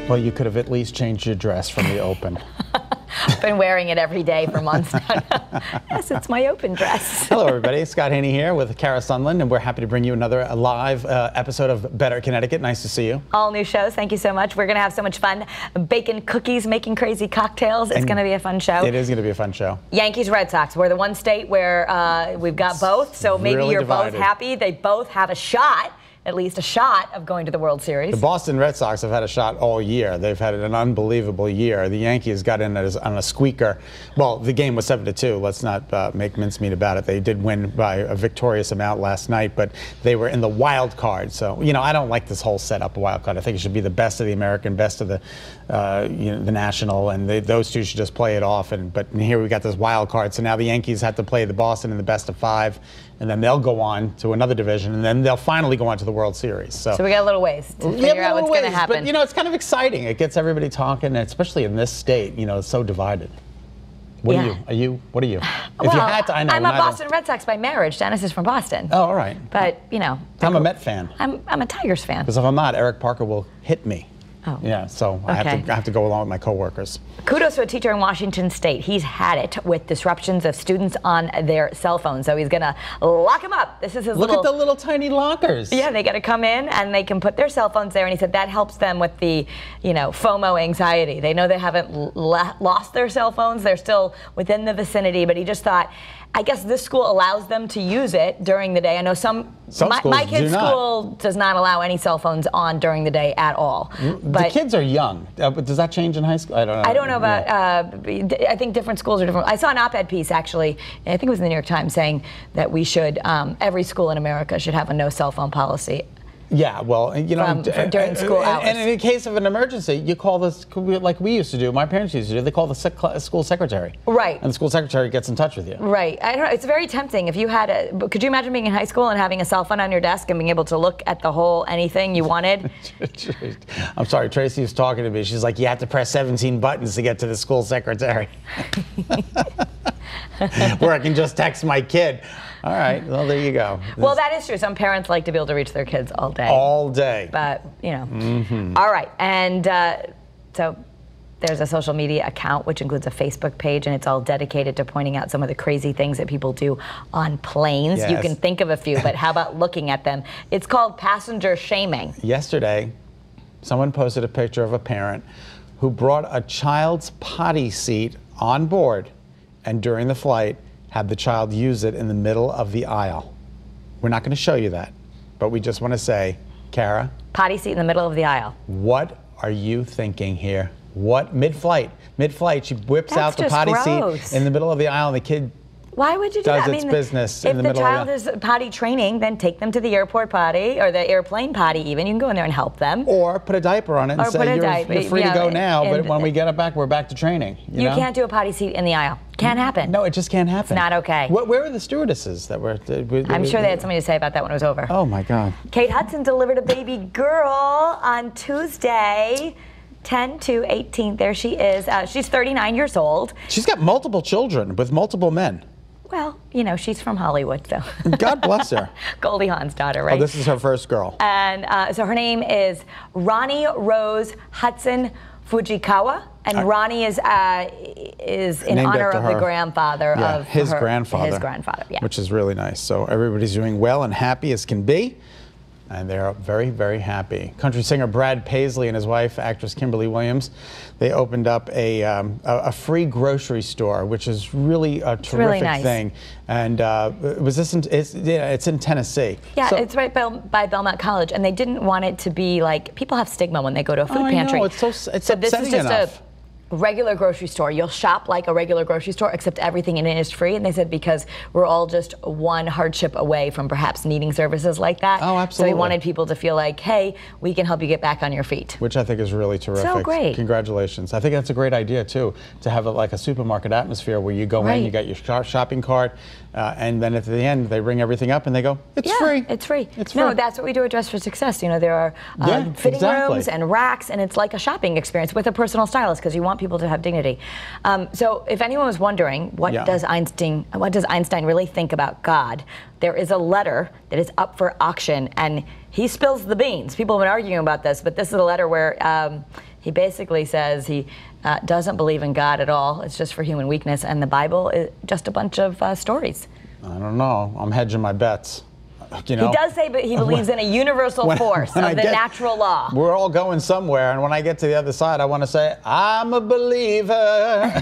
Well, you could have at least changed your dress from the Open. I've been wearing it every day for months now. Yes, it's my Open dress. Hello, everybody. Scott Haney here with Kara Sunland, and we're happy to bring you another live episode of Better Connecticut. Nice to see you. All new shows. Thank you so much. We're going to have so much fun. Baking cookies, making crazy cocktails. It's going to be a fun show. It is going to be a fun show. Yankees, Red Sox. We're the one state where we've got both, so maybe really you're divided. both happy. They both have a shot. At least a shot of going to the World Series. The Boston Red Sox have had a shot all year. They've had an unbelievable year. The Yankees got in on a squeaker. Well, the game was 7-2. Let's not make mincemeat about it. They did win by a victorious amount last night, but they were in the wild card. So, you know, I don't like this whole setup of wild card. I think it should be the best of the American, best of the, the National, and those two should just play it off. But here we got this wild card. So now the Yankees have to play the Boston in the best of 5. And then they'll go on to another division, and then they'll finally go on to the World Series. So we got a little ways to figure out what's going to happen. But, you know, it's kind of exciting. It gets everybody talking, especially in this state. You know, it's so divided. What are you? What are you? Well, if you had to, I know. I'm a Boston Red Sox by marriage. Dennis is from Boston. Oh, all right. But, you know. I'm a Met fan. I'm a Tigers fan. Because if I'm not, Eric Parker will hit me. Oh. Yeah, so Okay. I have to go along with my coworkers. Kudos to a teacher in Washington State. He's had it with disruptions of students on their cell phones. So he's going to lock them up. This is his Look at the little tiny lockers. Yeah, they got to come in and they can put their cell phones there. And he said that helps them with the, FOMO anxiety. They know they haven't lost their cell phones. They're still within the vicinity. But he just thought, I guess this school allows them to use it during the day. I know some my kids' school does not allow any cell phones on during the day at all. But the kids are young. Does that change in high school? I don't know. I don't know about, I think different schools are different. I saw an op-ed piece actually, I think it was in the New York Times, saying that we should, every school in America should have a no cell phone policy. Yeah, well, you know, during school hours. And in the case of an emergency, you call this, like we used to do, my parents used to do, they call the school secretary. Right. And the school secretary gets in touch with you. Right. I don't know, it's very tempting. If you had could you imagine being in high school and having a cell phone on your desk and being able to look at the whole anything you wanted? I'm sorry, Tracy was talking to me. She's like, you have to press 17 buttons to get to the school secretary. Where I can just text my kid. All right, well, there you go. Well, that is true. Some parents like to be able to reach their kids all day. All day. But, you know. All right, and so there's a social media account, which includes a Facebook page, and it's all dedicated to pointing out some of the crazy things that people do on planes. Yes. You can think of a few, but how about looking at them? It's called passenger shaming. Yesterday, someone posted a picture of a parent who brought a child's potty seat on board, and during the flight, had the child use it in the middle of the aisle. We're not going to show you that, but we just want to say, Kara. Potty seat in the middle of the aisle. What are you thinking here? What, mid-flight, she whips out the potty seat in the middle of the aisle, and the kid why would you do that? Does its business in the middle of the If the child is potty training, then take them to the airport potty or the airplane potty even. You can go in there and help them. Or put a diaper on it and say, you're free to go now, but when we get it back, we're back to training. You know? Can't do a potty seat in the aisle. Can't happen. No, it just can't happen. It's not okay. Where were the stewardesses that were? I'm sure they had something to say about that when it was over. Oh, my God. Kate Hudson delivered a baby girl on Tuesday. 10/2/18. There she is. She's 39 years old. She's got multiple children with multiple men. Well, you know, she's from Hollywood, so. God bless her. Goldie Hawn's daughter, right? Oh, this is her first girl. And so her name is Ronnie Rose Hudson Fujikawa, and Ronnie is in honor of the grandfather of his grandfather. His grandfather, yeah. Which is really nice. So everybody's doing well and happy as can be. And they're very, very happy. Country singer Brad Paisley and his wife, actress Kimberly Williams, they opened up a free grocery store, which is really a terrific thing. And it's in Tennessee. Yeah, so, it's right by Belmont College, and they didn't want it to be like people have stigma when they go to a food pantry. I know, it's so this is just enough. A regular grocery store. You'll shop like a regular grocery store, except everything in it is free. And they said because we're all just one hardship away from perhaps needing services like that. Oh, absolutely. So we wanted people to feel like, hey, we can help you get back on your feet. Which I think is really terrific. So great. Congratulations. I think that's a great idea, too, to have like a supermarket atmosphere where you go in, you got your shopping cart, and then at the end, they ring everything up and they go, it's free. It's free. It's free. No, that's what we do at Dress for Success. You know, there are fitting rooms and racks, and it's like a shopping experience with a personal stylist because you want people to have dignity. So if anyone was wondering, what does Einstein really think about God? There is a letter that is up for auction, and he spills the beans. People have been arguing about this, but this is a letter where He basically says he doesn't believe in God at all. It's just for human weakness, and the Bible is just a bunch of stories. I don't know. I'm hedging my bets. You know, He does say, but he believes in a universal force of the natural law. We're all going somewhere, and when I get to the other side, I want to say, I'm a believer.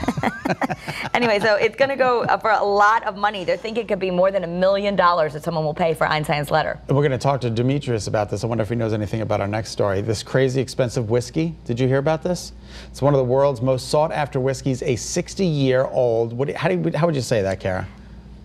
Anyway, so it's going to go for a lot of money. They're thinking it could be more than $1 million that someone will pay for Einstein's letter. We're going to talk to Demetrius about this. I wonder if he knows anything about our next story. This crazy expensive whiskey. Did you hear about this? It's one of the world's most sought-after whiskeys, a 60-year-old. How would you say that, Kara?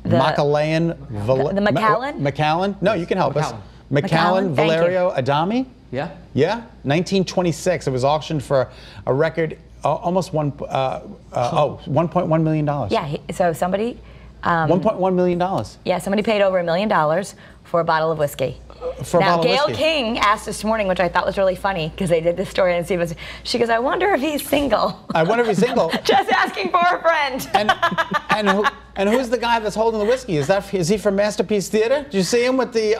Macallan. The Macallan? Macallan? No, you can help us. Macallan, Macallan thank Valerio Adami? Yeah. Yeah, 1926. It was auctioned for a record almost $1.1 million. Yeah, so somebody... $1.1 million. Yeah, somebody paid over $1 million for a bottle of whiskey. For a now, bottle of Gail whiskey. King asked this morning, which I thought was really funny, because they did this story and see. She goes, "I wonder if he's single." I wonder if he's single. Just asking for a friend. And who's the guy that's holding the whiskey? Is he from Masterpiece Theater? Did you see him with the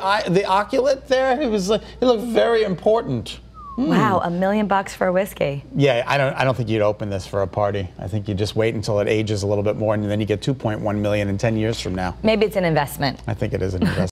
oculet there? He looked very important. Wow, $1 million for a whiskey. Yeah, I don't think you'd open this for a party. I think you just wait until it ages a little bit more, and then you get $2.1 million in 10 years from now. Maybe it's an investment. I think it is an investment.